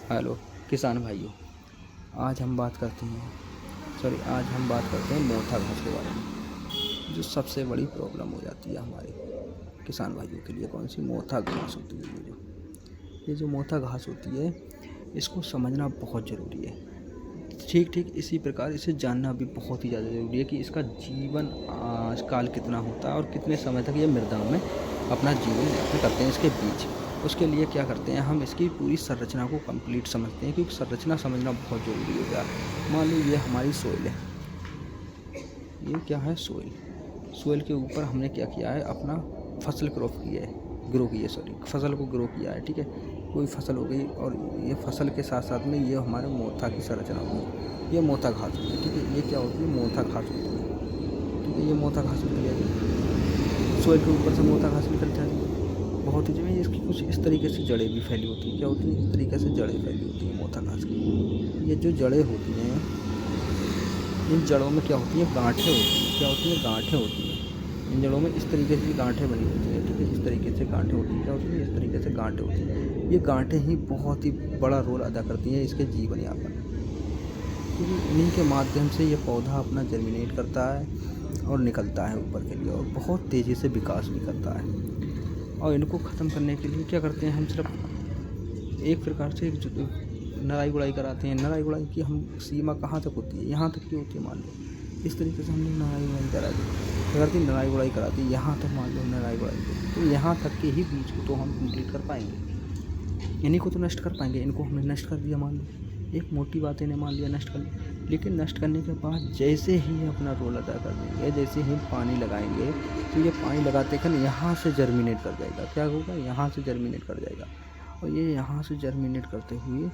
Hello किसान भाइयों, आज हम बात करते हैं मोथा घास के बारे में। जो सबसे बड़ी प्रॉब्लम हो जाती है हमारे किसान भाइयों के लिए, कौन सी? मोथा घास होती है। ये जो मोथा घास होती है, इसको समझना बहुत ज़रूरी है। ठीक इसी प्रकार इसे जानना भी बहुत ही ज़्यादा ज़रूरी है कि इसका जीवन काल कितना होता है और कितने समय तक ये मृदा में अपना जीवन यापन करते हैं। इसके बीच उसके लिए क्या करते हैं, हम इसकी पूरी संरचना को कंप्लीट समझते हैं, क्योंकि संरचना समझना बहुत ज़रूरी हो गया। मान लो ये हमारी सोइल है, ये क्या है? सोइल के ऊपर हमने क्या किया है, अपना फसल ग्रो की है, फसल को ग्रो किया है। ठीक है, कोई फसल हो गई और ये फसल के साथ साथ में ये हमारे मोथा की संरचना होगी। ये मोथा घास होती है। ठीक है, ये क्या होती है? मोथा घास होती है। ठीक है, ये मोथा घास होती है। सोइल के ऊपर से मोथा घास निकल जाती है। बहुत ही जमीन इसकी कुछ इस तरीके से जड़ें भी फैली होती हैं। क्या होती हैं? इस तरीके से जड़ें फैली होती हैं मोथा घास की। ये जो जड़ें होती हैं, इन जड़ों में क्या होती हैं? गांठें होती हैं। क्या होती हैं? गांठें होती हैं। इन जड़ों में इस तरीके से गांठें बनी होती हैं। ठीक है, इस तरीके से गांठें होती हैं। क्या होती हैं? इस तरीके से गांठें होती हैं। ये गांठें ही बहुत ही बड़ा रोल अदा करती हैं इसके जीवन यापन, क्योंकि इन्हीं के माध्यम से ये पौधा अपना जर्मिनेट करता है और निकलता है ऊपर के लिए, और बहुत तेज़ी से विकास भी करता है। और इनको ख़त्म करने के लिए क्या करते हैं, हम सिर्फ एक प्रकार से नराई गुड़ाई कराते हैं। नराई गुड़ाई की हम सीमा कहाँ तक होती है? यहाँ तक की होती है। मान लो इस तरीके से हमने नराई गुड़ाई करा दी, अगर नराई गुड़ाई कराती है यहाँ तक, मान लो नराई गुड़ाई की, तो यहाँ तक के ही बीज को तो हम कंप्लीट कर पाएंगे, इन्हीं को तो नष्ट कर पाएंगे। इनको हमने नष्ट कर दिया, मान लो एक मोटी बात इन्हें मान लिया नष्ट कर लिया, लेकिन नष्ट करने के बाद जैसे ही अपना रोल अदा कर देंगे, जैसे ही पानी लगाएंगे, तो ये पानी लगाते कर यहाँ से जर्मिनेट कर जाएगा। क्या होगा? यहाँ से जर्मिनेट कर जाएगा, और ये यहाँ से जर्मिनेट करते हुए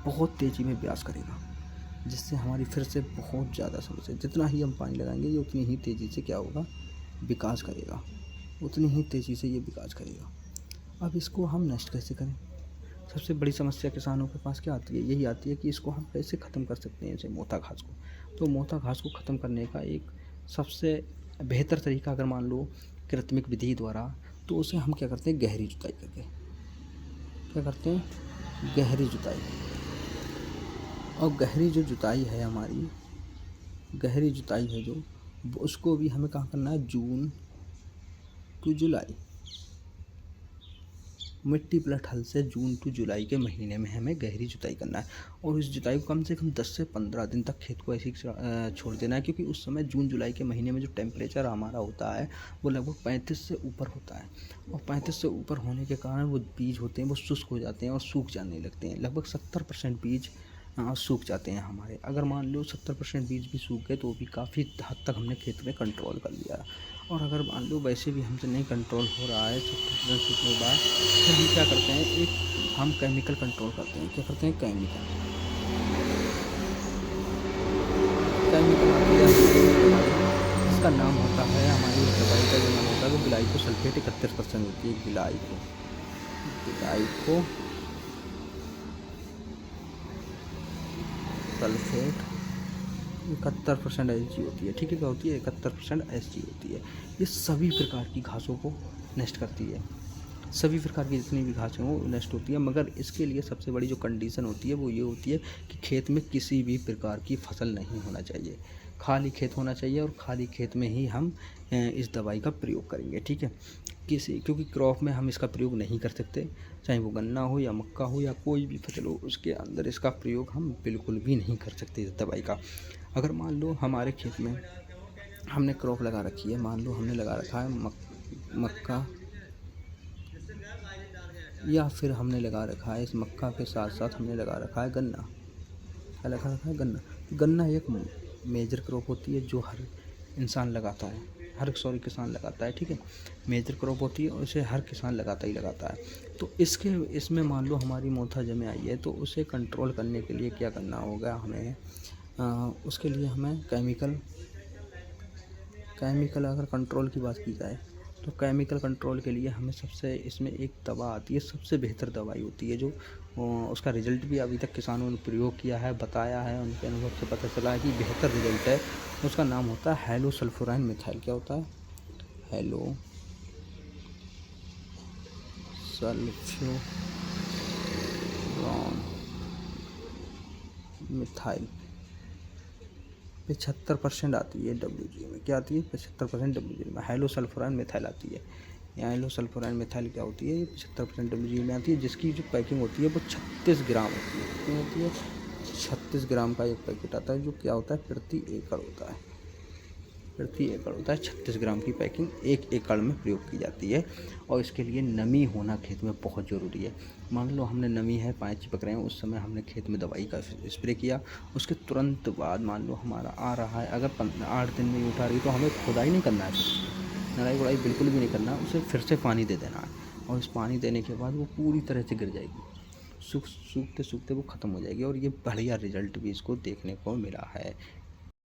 बहुत तेज़ी में ब्यास करेगा, जिससे हमारी फिर से बहुत ज़्यादा समस्या। जितना ही हम पानी लगाएंगे, ये उतनी ही तेज़ी से क्या होगा? विकास करेगा, उतनी ही तेज़ी से ये विकास करेगा। अब इसको हम नष्ट कैसे करें? सबसे बड़ी समस्या किसानों के पास क्या आती है? यही आती है कि इसको हम कैसे ख़त्म कर सकते हैं, इसे मोथा घास को। तो मोथा घास को ख़त्म करने का एक सबसे बेहतर तरीका, अगर मान लो कृत्रिम विधि द्वारा, तो उसे हम क्या करते हैं? गहरी जुताई करके। क्या करते हैं? गहरी जुताई। और गहरी जो जुताई है हमारी, गहरी जुताई है जो, उसको भी हमें कहाँ करना है? जून टू जुलाई, मिट्टी प्लस हल से जून टू जुलाई के महीने में हमें गहरी जुताई करना है। और इस जुताई को कम से कम 10 से 15 दिन तक खेत को ऐसे ही छोड़ देना है, क्योंकि उस समय जून जुलाई के महीने में जो टेम्परेचर हमारा होता है वो लगभग 35 से ऊपर होता है, और 35 से ऊपर होने के कारण वो बीज होते हैं वो शुष्क हो जाते हैं और सूख जाने लगते हैं। लगभग 70% बीज सूख जाते हैं हमारे। अगर मान लो 70% बीज भी सूख गए, तो भी काफ़ी हद तक हमने खेत में कंट्रोल कर लिया। और अगर मान लो वैसे भी हमसे नहीं कंट्रोल हो रहा है 70% सूखने के बाद, फिर हम क्या करते हैं? एक हम केमिकल कंट्रोल करते हैं। क्या करते हैं? केमिकल आती है, इसका नाम होता है, हमारी दवाई का जो नाम होता है वो ग्लाइकोसल्फेट 31% होती है। ग्लाइको सल्फेट 71% एस जी होती है। ठीक है, क्या होती है? 71% एस जी होती है। ये सभी प्रकार की घासों को नष्ट करती है। सभी प्रकार की जितनी भी घासें हैं वो नष्ट होती है, मगर इसके लिए सबसे बड़ी जो कंडीशन होती है वो ये होती है कि खेत में किसी भी प्रकार की फसल नहीं होना चाहिए, खाली खेत होना चाहिए, और खाली खेत में ही हम इस दवाई का प्रयोग करेंगे। ठीक है, क्योंकि क्रॉप में हम इसका प्रयोग नहीं कर सकते, चाहे वो गन्ना हो या मक्का हो या कोई भी फसल हो, उसके अंदर इसका प्रयोग हम बिल्कुल भी नहीं कर सकते इस दवाई का। अगर मान लो हमारे खेत में हमने क्रॉप लगा रखी है, मान लो हमने लगा रखा है मक्का, या फिर हमने लगा रखा है इस मक्का के साथ साथ हमने लगा रखा है गन्ना। क्या लगा रखा है? गन्ना। गन्ना एक मेजर क्रॉप होती है जो हर इंसान लगाता है, किसान लगाता है। ठीक है, मेजर क्रॉप होती है और इसे हर किसान लगाता ही लगाता है। तो इसमें मान लो हमारी मोथा जमे आई है, तो उसे कंट्रोल करने के लिए क्या करना होगा हमें? उसके लिए हमें केमिकल अगर कंट्रोल की बात की जाए, तो केमिकल कंट्रोल के लिए हमें सबसे इसमें एक दवा आती है, सबसे बेहतर दवाई होती है, जो उसका रिज़ल्ट भी अभी तक किसानों ने प्रयोग किया है, बताया है, उनके अनुभव से पता चला है कि बेहतर रिज़ल्ट है। उसका नाम होता है हेलोसल्फोरान मिथाइल। क्या होता है? हेलोसल्फ्योरान मिथाइल 75% आती है WG में। क्या आती है? 75% WG में। हाइलोसल्फोरान मिथाइल आती है। यहाँ हाइलोसल्फोरान मिथाइल क्या होती है? ये 75% WG में आती है, जिसकी जो पैकिंग होती है वो 36 ग्राम होती है। कितनी होती है? 36 ग्राम का एक पैकेट आता है, जो क्या होता है? प्रति एकड़ होता है। प्रति एकड़ होता है। 36 ग्राम की पैकिंग 1 एकड़ में प्रयोग की जाती है। और इसके लिए नमी होना खेत में बहुत ज़रूरी है। मान लो हमने नमी है, पानी चिपक रहे हैं, उस समय हमने खेत में दवाई का स्प्रे किया, उसके तुरंत बाद मान लो हमारा आ रहा है, अगर 8 दिन में उठा रही तो हमें खुदाई नहीं करना है, नराई गुड़ाई बिल्कुल भी नहीं करना है, उसे फिर से पानी दे देना है। और इस पानी देने के बाद वो पूरी तरह से गिर जाएगी, सूखते सूखते वो ख़त्म हो जाएगी। और ये बढ़िया रिजल्ट भी इसको देखने को मिला है।